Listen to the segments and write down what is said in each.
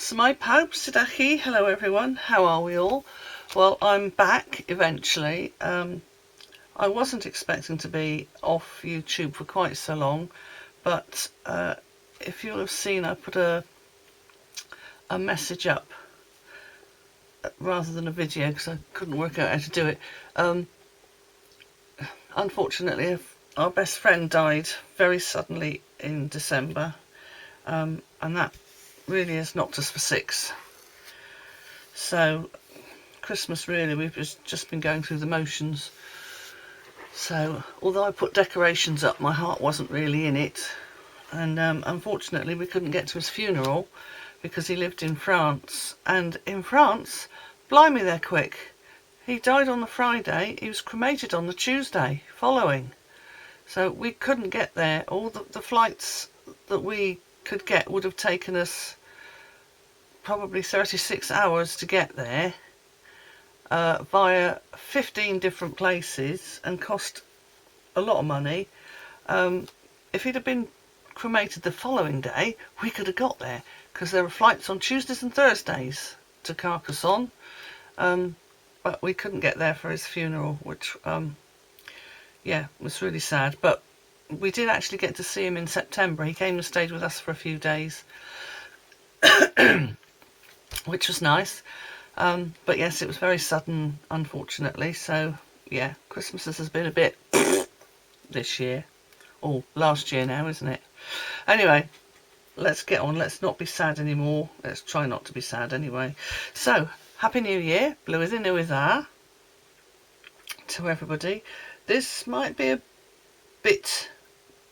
Smai pawb, sydachi. Hello everyone, how are we all? Well, I'm back eventually. I wasn't expecting to be off YouTube for quite so long, but if you'll have seen, I put a message up rather than a video because I couldn't work out how to do it. Unfortunately, our best friend died very suddenly in December, and that really has knocked us for six. So Christmas, really, we've just been going through the motions. So although I put decorations up, my heart wasn't really in it, and unfortunately we couldn't get to his funeral because he lived in France, and in France, blimey, they're quick. He died on the Friday, he was cremated on the Tuesday following, so we couldn't get there. All the flights that we could get would have taken us probably 36 hours to get there, via 15 different places, and cost a lot of money. If he'd have been cremated the following day, we could have got there, because there were flights on Tuesdays and Thursdays to Carcassonne, but we couldn't get there for his funeral, which yeah, was really sad. But we did actually get to see him in September. He came and stayed with us for a few days, which was nice. But yes, it was very sudden, unfortunately. So yeah, Christmas has been a bit this year, or last year now, isn't it? Anyway, let's get on. Let's not be sad anymore. Let's try not to be sad anyway. So, Happy New Year, blwyddyn newydd dda to everybody. This might be a bit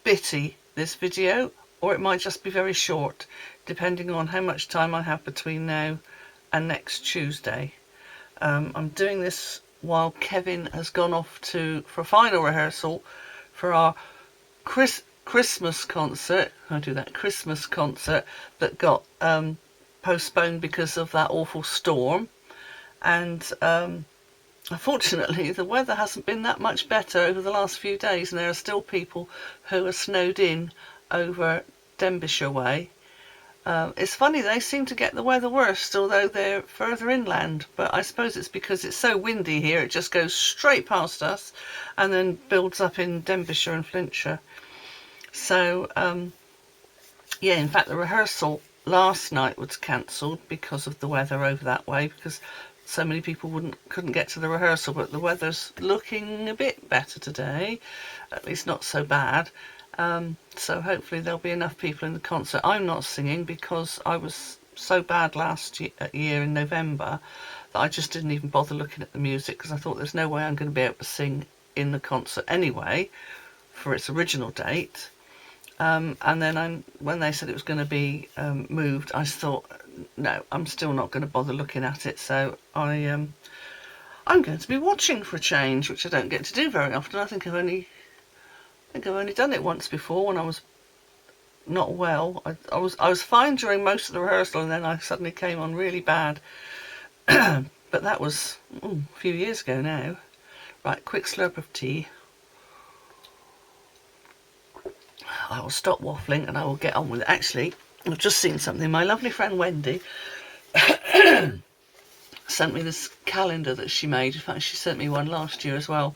bitty, this video, or it might just be very short, depending on how much time I have between now and next Tuesday. I'm doing this while Kevin has gone off for a final rehearsal for our Christmas concert. I do that Christmas concert that got postponed because of that awful storm, and unfortunately the weather hasn't been that much better over the last few days, and there are still people who are snowed in over Denbighshire way. It's funny, they seem to get the weather worse, although they're further inland, but I suppose it's because it's so windy here, it just goes straight past us and then builds up in Denbighshire and Flintshire. So yeah, in fact the rehearsal last night was cancelled because of the weather over that way, because so many people couldn't get to the rehearsal. But the weather's looking a bit better today, at least not so bad. So hopefully there'll be enough people in the concert. I'm not singing because I was so bad last year in November that I just didn't even bother looking at the music, because I thought there's no way I'm going to be able to sing in the concert anyway for its original date. And then when they said it was going to be moved, I thought, no, I'm still not going to bother looking at it. So I'm going to be watching for a change, which I don't get to do very often. I think I've only done it once before when I was not well. I was fine during most of the rehearsal, and then I suddenly came on really bad. But that was a few years ago now. Right, quick slurp of tea. I will stop waffling and I will get on with it. Actually, I've just seen something. My lovely friend Wendy sent me this calendar that she made. In fact, she sent me one last year as well,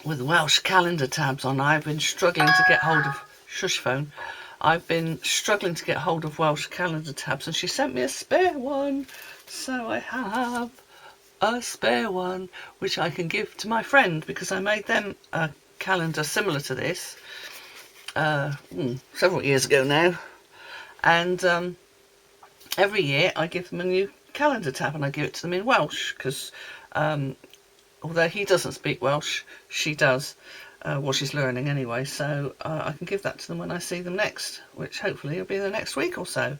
with Welsh calendar tabs on. I've been struggling to get hold of shush phone. I've been struggling to get hold of Welsh calendar tabs, and she sent me a spare one. So I have a spare one, which I can give to my friend, because I made them a calendar similar to this several years ago now. And every year I give them a new calendar tab, and I give it to them in Welsh, because although he doesn't speak Welsh, she does. Well, she's learning anyway, so I can give that to them when I see them next, which hopefully will be the next week or so.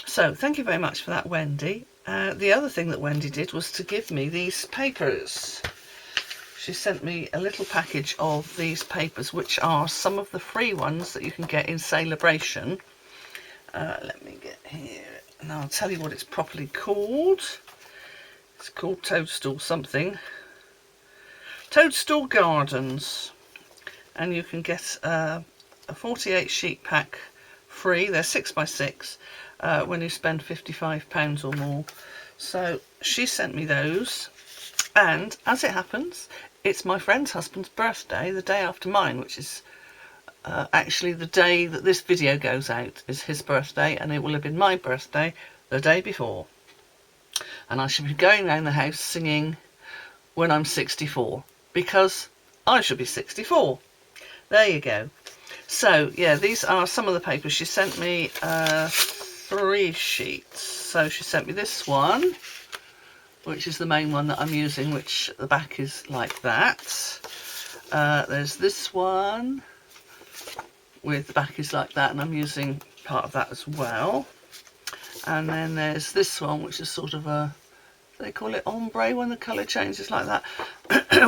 So thank you very much for that, Wendy. The other thing that Wendy did was to give me these papers. She sent me a little package of these papers, which are some of the free ones that you can get in Celebration. Let me get here, and I'll tell you what it's properly called. It's called Toadstool something. Toadstool Gardens. And you can get a 48 sheet pack free. They're 6x6 when you spend £55 or more. So she sent me those, and as it happens, it's my friend's husband's birthday the day after mine, which is actually the day that this video goes out is his birthday, and it will have been my birthday the day before. And I should be going around the house singing when I'm 64, because I should be 64. There you go. So yeah, these are some of the papers. She sent me 3 sheets. So she sent me this one, which is the main one that I'm using, which the back is like that. There's this one with the back is like that, and I'm using part of that as well. And then there's this one, which is sort of a, they call it ombre when the colour changes like that,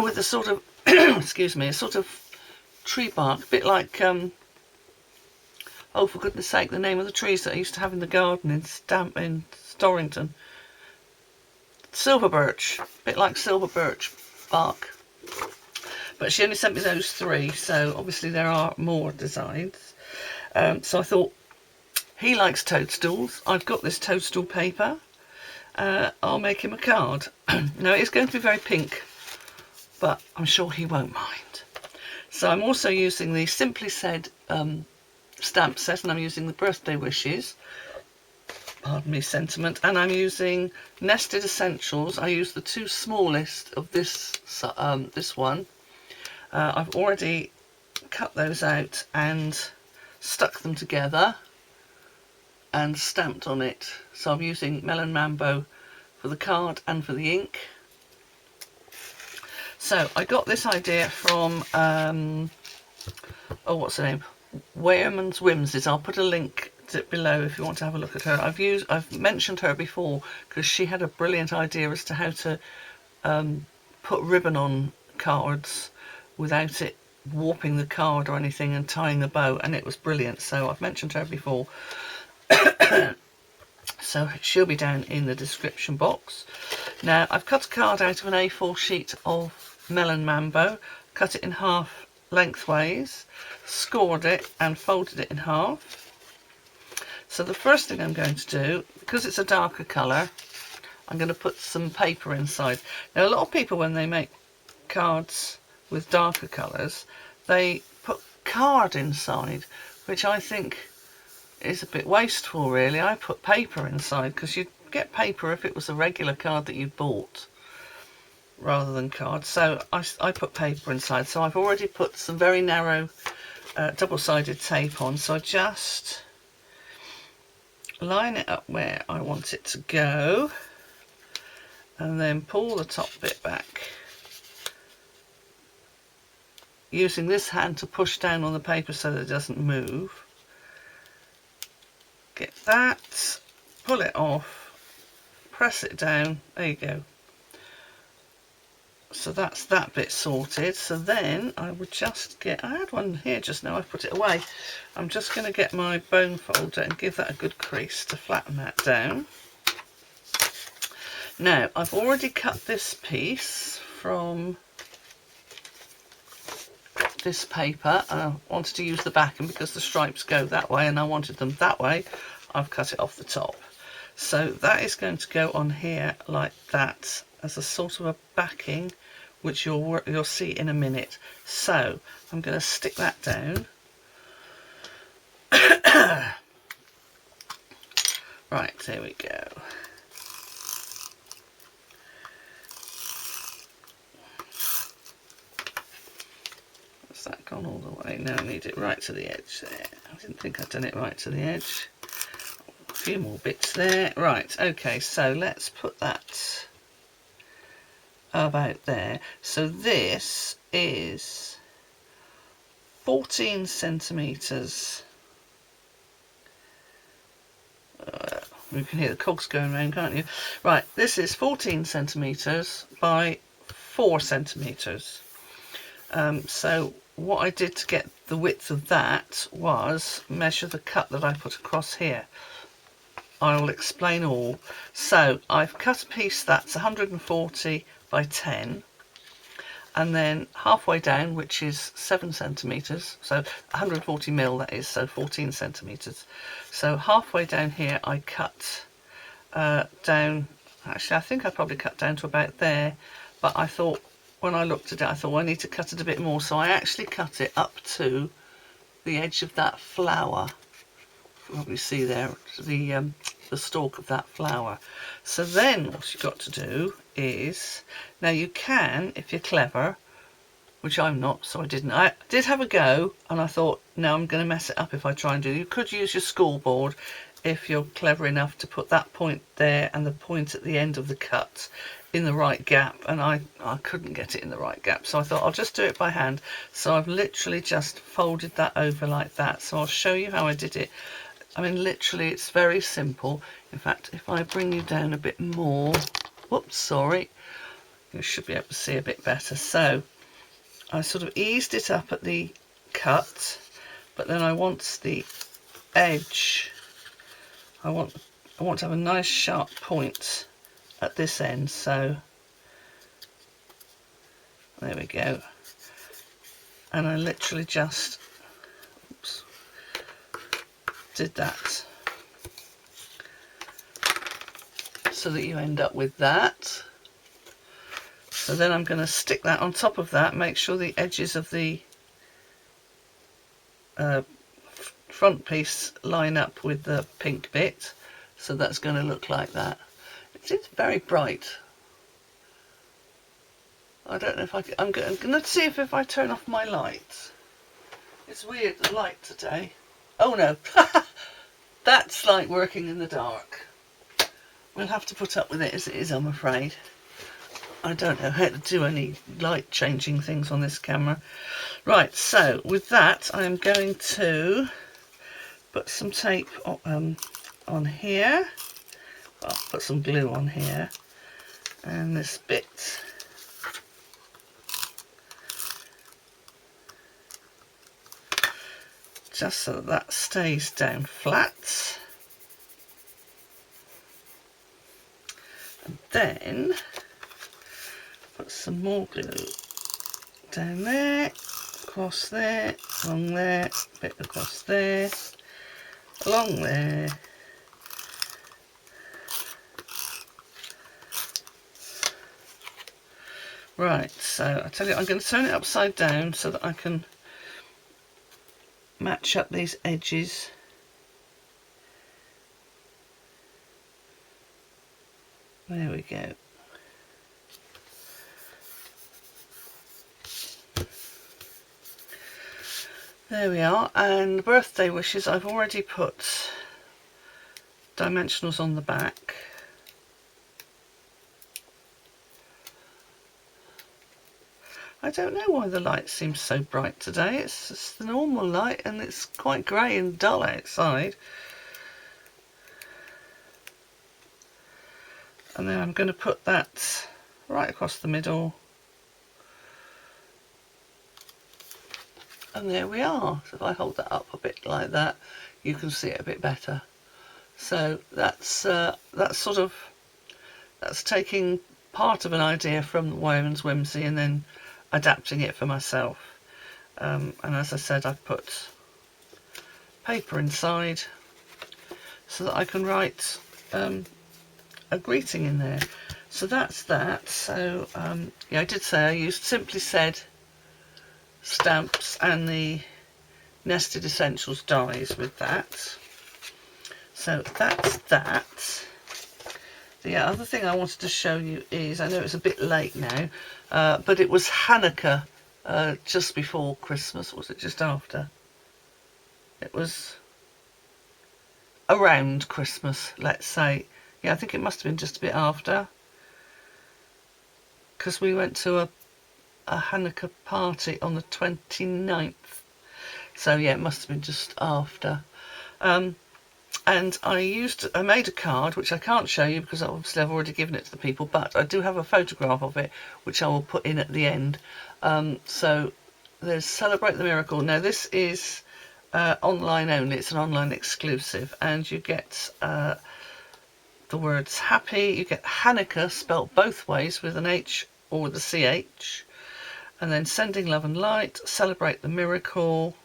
with a sort of excuse me, a sort of tree bark, a bit like oh for goodness sake, the name of the trees that I used to have in the garden in Storrington. Silver birch, a bit like silver birch bark. But she only sent me those 3, so obviously there are more designs. So I thought, he likes toadstools. I've got this toadstool paper. I'll make him a card. Now it's going to be very pink, but I'm sure he won't mind. So I'm also using the Simply Said stamp set, and I'm using the birthday wishes, pardon me, sentiment, and I'm using Nested Essentials. I use the 2 smallest of this this one. I've already cut those out and stuck them together and stamped on it. So I'm using Melon Mambo for the card and for the ink. So I got this idea from oh, what's her name, Wehrman's Whimsies. I'll put a link to it below if you want to have a look at her. I've mentioned her before because she had a brilliant idea as to how to put ribbon on cards without it warping the card or anything and tying a bow, and it was brilliant. So I've mentioned her before. So she'll be down in the description box. Now I've cut a card out of an A4 sheet of Melon Mambo, cut it in half lengthways, scored it and folded it in half. So the first thing I'm going to do, because it's a darker colour, I'm going to put some paper inside. Now a lot of people, when they make cards with darker colours, they put card inside, which I think is a bit wasteful really. I put paper inside because you'd get paper if it was a regular card that you bought rather than card. So I put paper inside. So I've already put some very narrow double-sided tape on, so I just line it up where I want it to go and then pull the top bit back, using this hand to push down on the paper so that it doesn't move. Get that, pull it off, press it down, there you go. So that's that bit sorted. So then I would just get, I had one here just now, I put it away. I'm just going to get my bone folder and give that a good crease to flatten that down. Now I've already cut this piece from this paper, and I wanted to use the back, and because the stripes go that way and I wanted them that way, I've cut it off the top. So that is going to go on here like that as a sort of a backing, which you'll see in a minute. So I'm going to stick that down. Right, there we go. That gone all the way? Now I need it right to the edge there. I didn't think I'd done it right to the edge. A few more bits there. Right, okay, so let's put that about there. So this is 14 centimetres. You can hear the cogs going around, can't you? Right, this is 14 centimetres by 4 centimetres. So what I did to get the width of that was measure the cut that I put across here. I will explain all. So I've cut a piece that's 140 by 10, and then halfway down, which is 7 centimetres, so 140 mil that is, so 14 centimetres. So halfway down here I cut down, actually I think I probably cut down to about there, but I thought, when I looked at it, I thought, well, I need to cut it a bit more, so I actually cut it up to the edge of that flower. You can probably see there the stalk of that flower. So then what you've got to do is, now you can, if you're clever, which I'm not, so I didn't. I did have a go, and I thought, no, I'm going to mess it up if I try and do it. You could use your school board if you're clever enough to put that point there and the point at the end of the cut in the right gap, and I couldn't get it in the right gap, so I thought I'll just do it by hand. So I've literally just folded that over like that. So I'll show you how I did it. I mean, literally, it's very simple. In fact, if I bring you down a bit more, whoops, sorry, you should be able to see a bit better. So I sort of eased it up at the cut, but then I want the edge, I want to have a nice sharp point at this end, so there we go. And I literally just, oops, did that so that you end up with that. So then I'm going to stick that on top of that, make sure the edges of the front piece line up with the pink bit. So that's going to look like that. It's very bright. I don't know if I'm going to see if I turn off my light. It's weird, the light today. Oh no, that's like working in the dark. We'll have to put up with it as it is, I'm afraid. I don't know how to do any light changing things on this camera. Right, so with that I am going to put some tape on here. I'll put some glue on here, and this bit just so that stays down flat. And then put some more glue down there, across there, along there, bit across there, along there. Right, so I tell you, I'm going to turn it upside down so that I can match up these edges. There we go. There we are, and birthday wishes, I've already put dimensionals on the back. I don't know why the light seems so bright today. It's just the normal light and it's quite grey and dull outside. And then I'm going to put that right across the middle. And there we are. So if I hold that up a bit like that, you can see it a bit better. So that's taking part of an idea from Women's Whimsy and then adapting it for myself. And as I said, I've put paper inside so that I can write a greeting in there. So that's that. So yeah, I did say I used Simply Said stamps and the Nested Essentials dies with that. So that's that. The other thing I wanted to show you is, I know it's a bit late now, but it was Hanukkah just before Christmas, or was it just after? It was around Christmas, let's say. Yeah, I think it must have been just a bit after, because we went to a Hanukkah party on the 29th. So yeah, it must have been just after. And I made a card, which I can't show you because obviously I've already given it to the people, but I do have a photograph of it, which I will put in at the end. So there's Celebrate the Miracle. Now this is online only, it's an online exclusive, and you get the words happy, you get Hanukkah spelt both ways with an H or with a CH, and then Sending Love and Light, Celebrate the Miracle,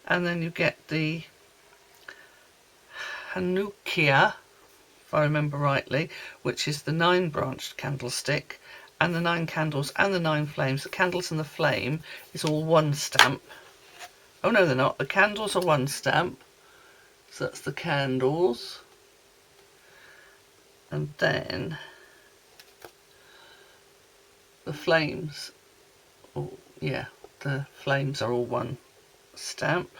and then you get the Hanukkah, if I remember rightly, which is the 9-branched candlestick, and the 9 candles and the 9 flames. The candles and the flame is all one stamp. Oh no, they're not. The candles are one stamp, so that's the candles, and then the flames. Oh yeah, the flames are all one stamp,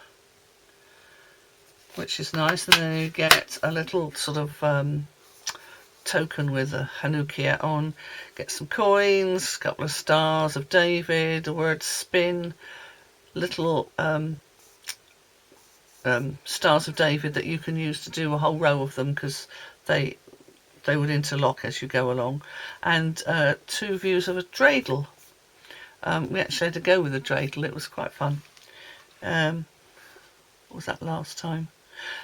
which is nice. And then you get a little sort of token with a Hanukkah on. Get some coins, a couple of stars of David, the word spin, little stars of David that you can use to do a whole row of them, because they would interlock as you go along, and 2 views of a dreidel. We actually had to go with a dreidel. It was quite fun. What was that last time?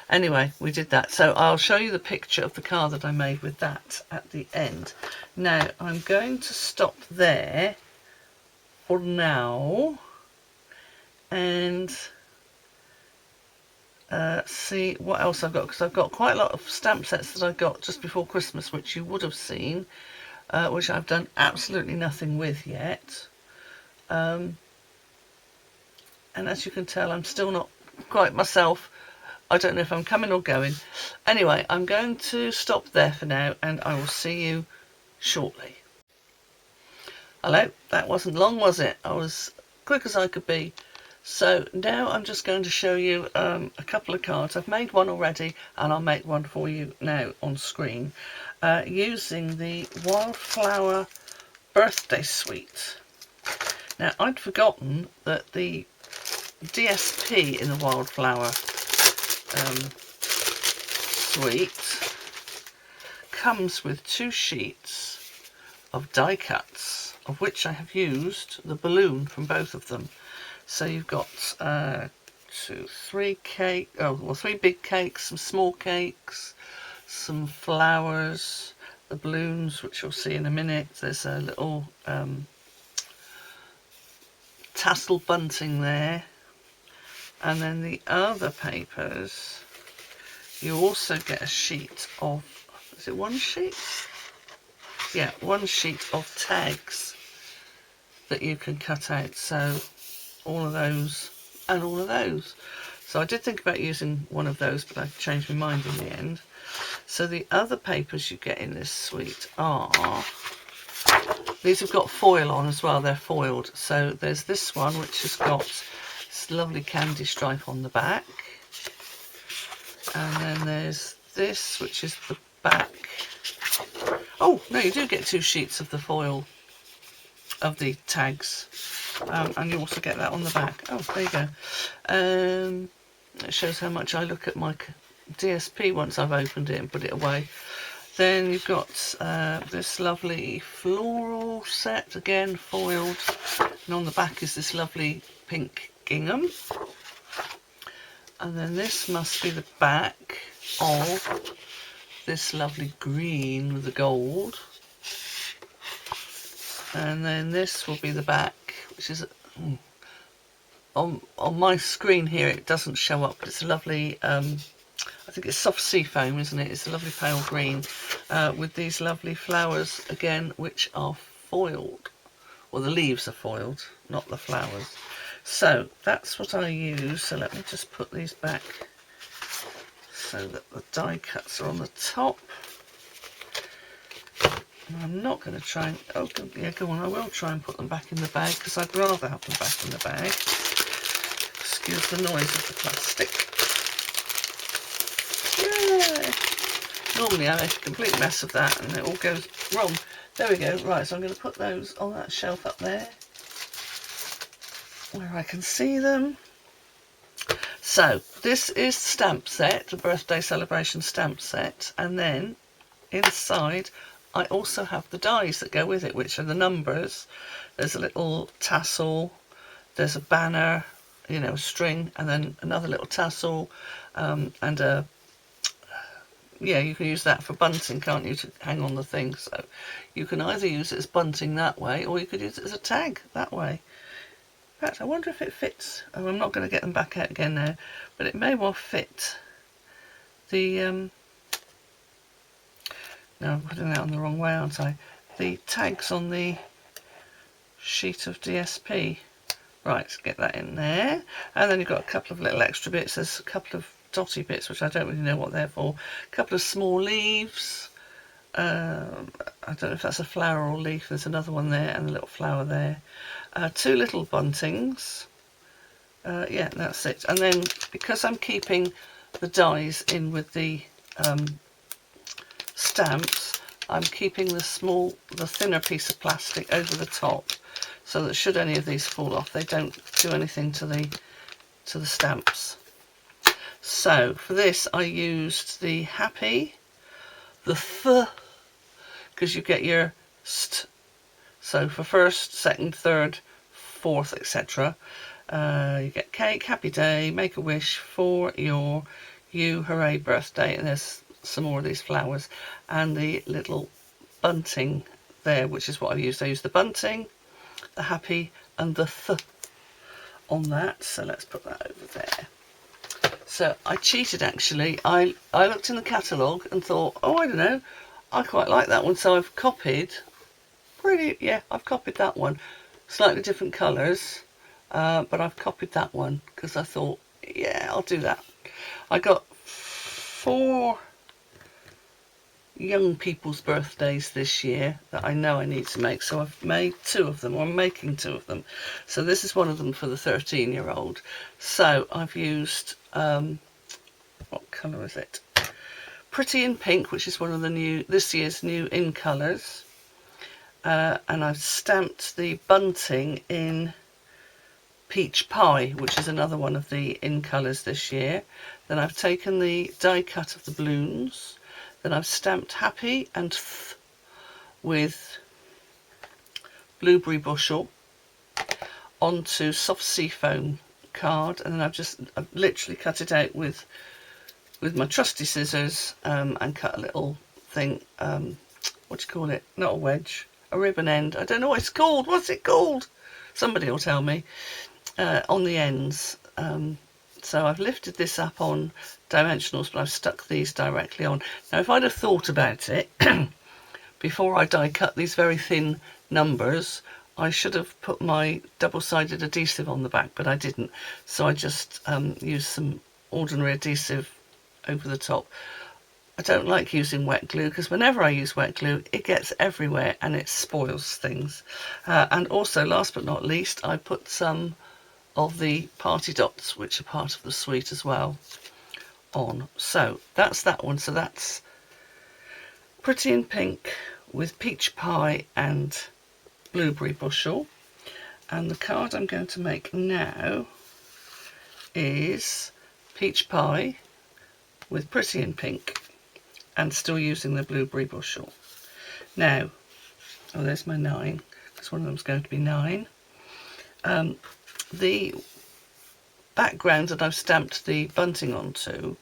Anyway, we did that. So I'll show you the picture of the card that I made with that at the end. Now, I'm going to stop there for now and see what else I've got, because I've got quite a lot of stamp sets that I got just before Christmas, which you would have seen, which I've done absolutely nothing with yet. And as you can tell, I'm still not quite myself. I don't know if I'm coming or going. Anyway, I'm going to stop there for now, and I will see you shortly. Hello, that wasn't long, was it? I was quick as I could be. So now I'm just going to show you a couple of cards. I've made one already, and I'll make one for you now on screen, using the Wildflower Birthday Suite. Now, I'd forgotten that the DSP in the Wildflower suite comes with 2 sheets of die cuts, of which I have used the balloon from both of them. So you've got 3 big cakes, some small cakes, some flowers, the balloons, which you'll see in a minute. There's a little tassel bunting there, and then the other papers, you also get a sheet of, is it 1 sheet? Yeah, 1 sheet of tags that you can cut out. So all of those and all of those. So I did think about using one of those, but I changed my mind in the end. So the other papers you get in this suite are, these have got foil on as well, they're foiled. So there's this one, which has got this lovely candy stripe on the back. And then there's this, which is the back. Oh, no, you do get 2 sheets of the foil, of the tags. And you also get that on the back. Oh, there you go. It shows how much I look at my DSP once I've opened it and put it away. Then you've got this lovely floral set, again foiled, and on the back is this lovely pink gingham. And then this must be the back of this lovely green with the gold. And then this will be the back, which is on my screen here it doesn't show up, but it's a lovely I think it's soft sea foam, isn't it? It's a lovely pale green with these lovely flowers again, which are foiled. Well, the leaves are foiled, not the flowers. So that's what I use. So let me just put these back so that the die cuts are on the top. And I'm not going to try and, oh yeah, go on, I will try and put them back in the bag, because I'd rather have them back in the bag. Excuse the noise of the plastic. Yeah. Normally I make a complete mess of that and it all goes wrong. There we go. Right, so I'm going to put those on that shelf up there where I can see them. So this is the stamp set, the birthday celebration stamp set, and then inside I also have the dies that go with it, which are the numbers. There's a little tassel, there's a banner, a string, and then another little tassel, and a yeah, you can use that for bunting, can't you, to hang on the thing. So you can either use it as bunting that way, or you could use it as a tag that way. In fact, I wonder if it fits. Oh, I'm not going to get them back out again now, but it may well fit the no, I'm putting that on the wrong way, aren't I? The tags on the sheet of DSP. Right, get that in there. And then you've got a couple of little extra bits. There's a couple of dotty bits, which I don't really know what they're for. A couple of small leaves. I don't know if that's a flower or leaf. There's another one there and a little flower there. Two little buntings. Yeah, that's it. And then, because I'm keeping the dies in with the stamps, I'm keeping the thinner piece of plastic over the top, so that should any of these fall off, they don't do anything to the stamps. So for this, I used the happy, the th, because you get your st. So for first, second, third, fourth, etc. You get cake, happy day, make a wish for your you, hooray, birthday, and there's some more of these flowers, and the little bunting there, which is what I've used. I used the bunting, the happy, and the th on that. So let's put that over there. So I cheated, actually. I looked in the catalogue and thought, oh, I don't know, I quite like that one, so I've copied. I've copied that one. Slightly different colours, but I've copied that one because I thought, yeah, I'll do that. I got 4 young people's birthdays this year that I know I need to make, so I've made 2 of them, or I'm making 2 of them. So this is one of them for the 13-year-old. So I've used, what colour is it? Pretty in Pink, which is one of the this year's new in colours. And I've stamped the bunting in Peach Pie, which is another one of the in colours this year. Then I've taken the die cut of the balloons. Then I've stamped Happy and Th with Blueberry Bushel onto soft seafoam card, and then I've literally cut it out with my trusty scissors, and cut a little thing, what do you call it? Not a wedge, a ribbon end. I don't know what it's called. What's it called? Somebody will tell me. On the ends. So I've lifted this up on dimensionals, but I've stuck these directly on. Now, if I'd have thought about it before I die cut these very thin numbers, I should have put my double-sided adhesive on the back, but I didn't. So I just used some ordinary adhesive over the top. I don't like using wet glue, because whenever I use wet glue, it gets everywhere and it spoils things. And also, last but not least, I put some of the party dots, which are part of the suite as well, on. So that's that one. So that's Pretty in Pink with Peach Pie and Blueberry Bushel. And the card I'm going to make now is Peach Pie with Pretty in Pink and still using the Blueberry Bushel. Now, oh, there's my 9, because one of them's going to be 9. The background that I've stamped the bunting onto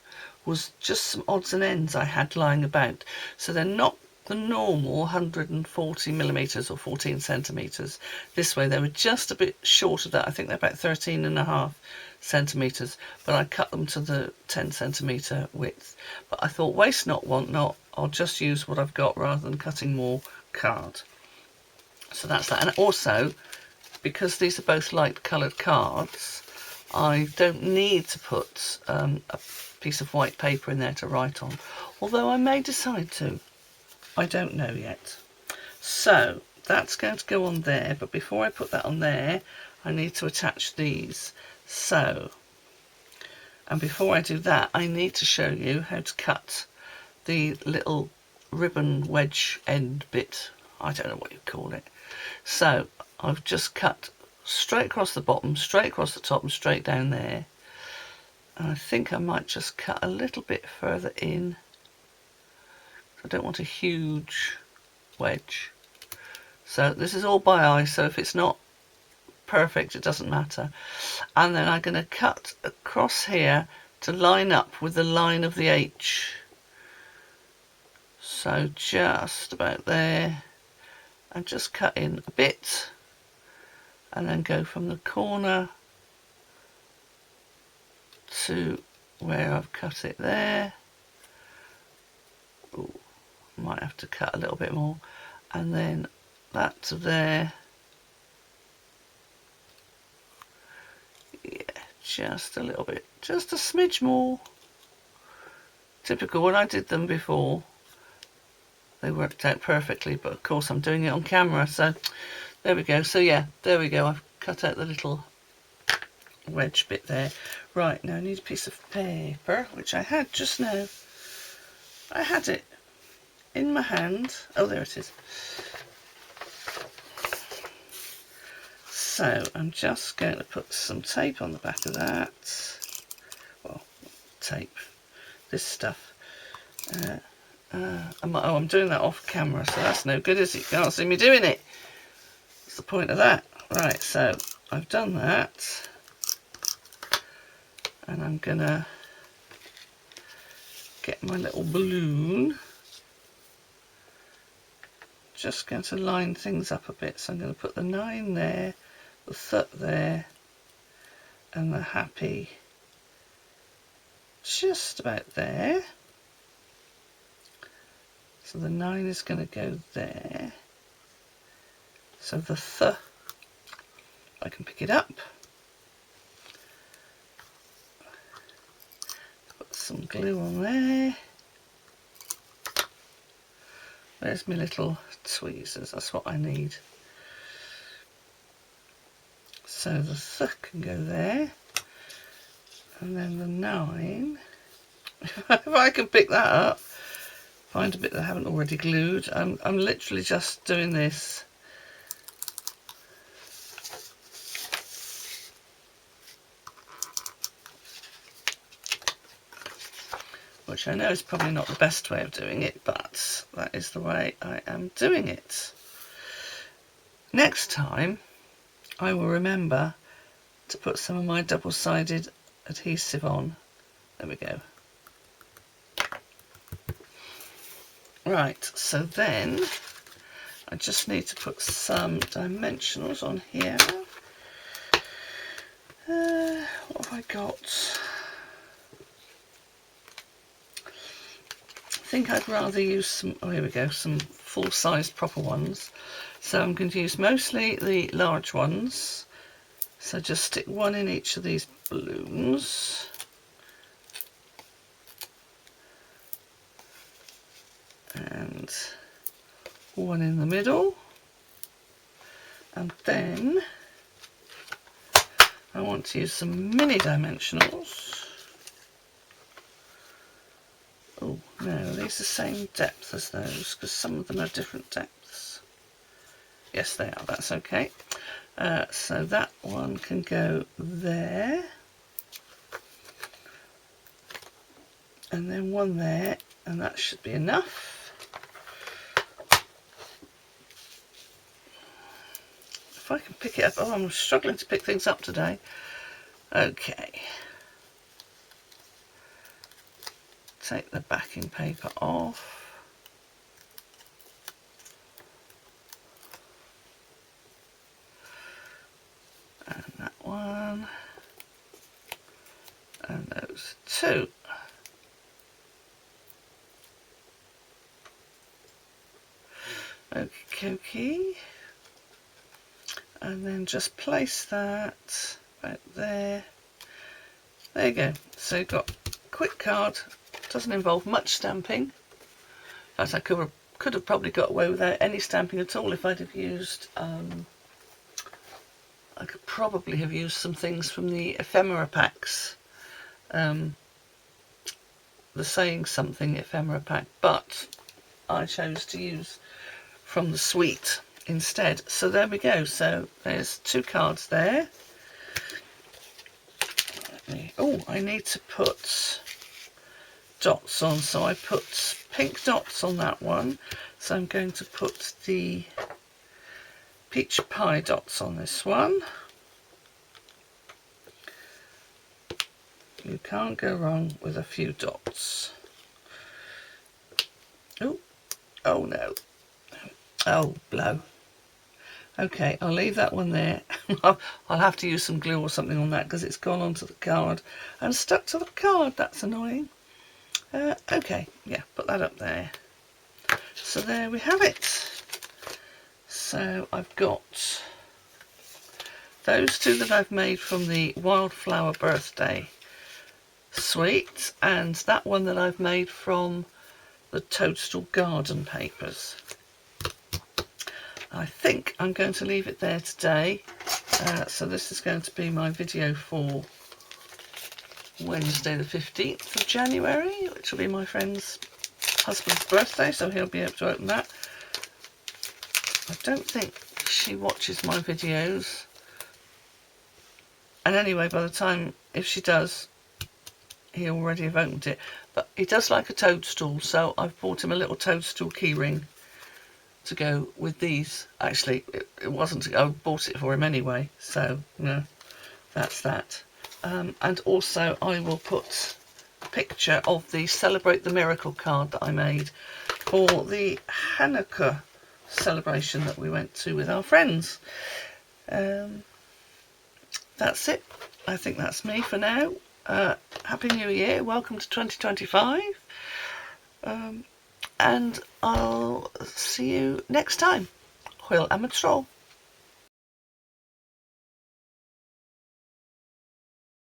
was just some odds and ends I had lying about. So they're not the normal 140 millimetres or 14 centimetres. This way they were just a bit short of that. I think they're about 13.5 centimetres, but I cut them to the 10 centimetre width. But I thought, waste not, want not, I'll just use what I've got rather than cutting more card. So that's that. And also, because these are both light coloured cards, I don't need to put a piece of white paper in there to write on, although I may decide to. I don't know yet. So that's going to go on there, but before I put that on there, I need to attach these. So, and before I do that, I need to show you how to cut the little ribbon wedge end bit. I don't know what you call it. So I've just cut straight across the bottom, straight across the top, and straight down there. And I think I might just cut a little bit further in. I don't want a huge wedge. So this is all by eye, so if it's not perfect, it doesn't matter. And then I'm going to cut across here to line up with the line of the H. So just about there, and just cut in a bit, and then go from the corner to where I've cut it there. Ooh, might have to cut a little bit more, and then that to there. Yeah, just a little bit, just a smidge more. Typical, when I did them before, they worked out perfectly, but of course I'm doing it on camera, so there we go. So yeah, there we go. I've cut out the little wedge bit there. Right, now I need a piece of paper, which I had just now. I had it in my hand. Oh, there it is. So I'm just going to put some tape on the back of that. Well, tape, this stuff. I'm doing that off camera, so that's no good, is it? You can't see me doing it. What's the point of that? Right, so I've done that, and I'm gonna get my little balloon. Just going to line things up a bit, so I'm going to put the 9 there, the th there, and the happy just about there. So the 9 is going to go there. So the th, I can pick it up. Put some glue on there. There's my little tweezers, that's what I need. So the th can go there. And then the 9, if I can pick that up, find a bit that I haven't already glued. I'm literally just doing this. Which I know is probably not the best way of doing it, but that is the way I am doing it. Next time, I will remember to put some of my double-sided adhesive on. There we go. Right, so then I just need to put some dimensionals on here. What have I got? I think I'd rather use some, oh here we go, some full-sized proper ones. So I'm going to use mostly the large ones. So just stick one in each of these balloons. And one in the middle. And then I want to use some mini dimensionals. Oh no, these are the same depth as those, because some of them are different depths. Yes, they are, that's okay. So that one can go there. And then one there, and that should be enough. If I can pick it up, oh, I'm struggling to pick things up today. Okay. Take the backing paper off. And that one. And those two. Okie dokie. And then just place that about there. There you go. So you've got a quick card. Doesn't involve much stamping. In fact, I could have probably got away without any stamping at all if I'd have used, I could probably have used some things from the ephemera packs. The Saying Something ephemera pack, but I chose to use from the Sweet instead. So there we go. So there's 2 cards there. Oh, I need to put dots on, so I put pink dots on that one. So I'm going to put the peach pie dots on this one. You can't go wrong with a few dots. Oh, Oh no. Oh, blow. Okay, I'll leave that one there. I'll have to use some glue or something on that because it's gone onto the card and stuck to the card. That's annoying. Okay, yeah, put that up there. So there we have it. So I've got those two that I've made from the Wildflower Birthday Suite, and that one that I've made from the Toadstool Garden papers. I think I'm going to leave it there today. So this is going to be my video for Wednesday the 15th of January, which will be my friend's husband's birthday, so he'll be able to open that. I don't think she watches my videos. And anyway, by the time, if she does, he already have opened it. But he does like a toadstool, so I've bought him a little toadstool keyring to go with these. Actually, it wasn't, I bought it for him anyway, so no, that's that. And also I will put a picture of the Celebrate the Miracle card that I made for the Hanukkah celebration that we went to with our friends. That's it. I think that's me for now. Happy New Year, welcome to 2025. And I'll see you next time. Hwyl am y tro.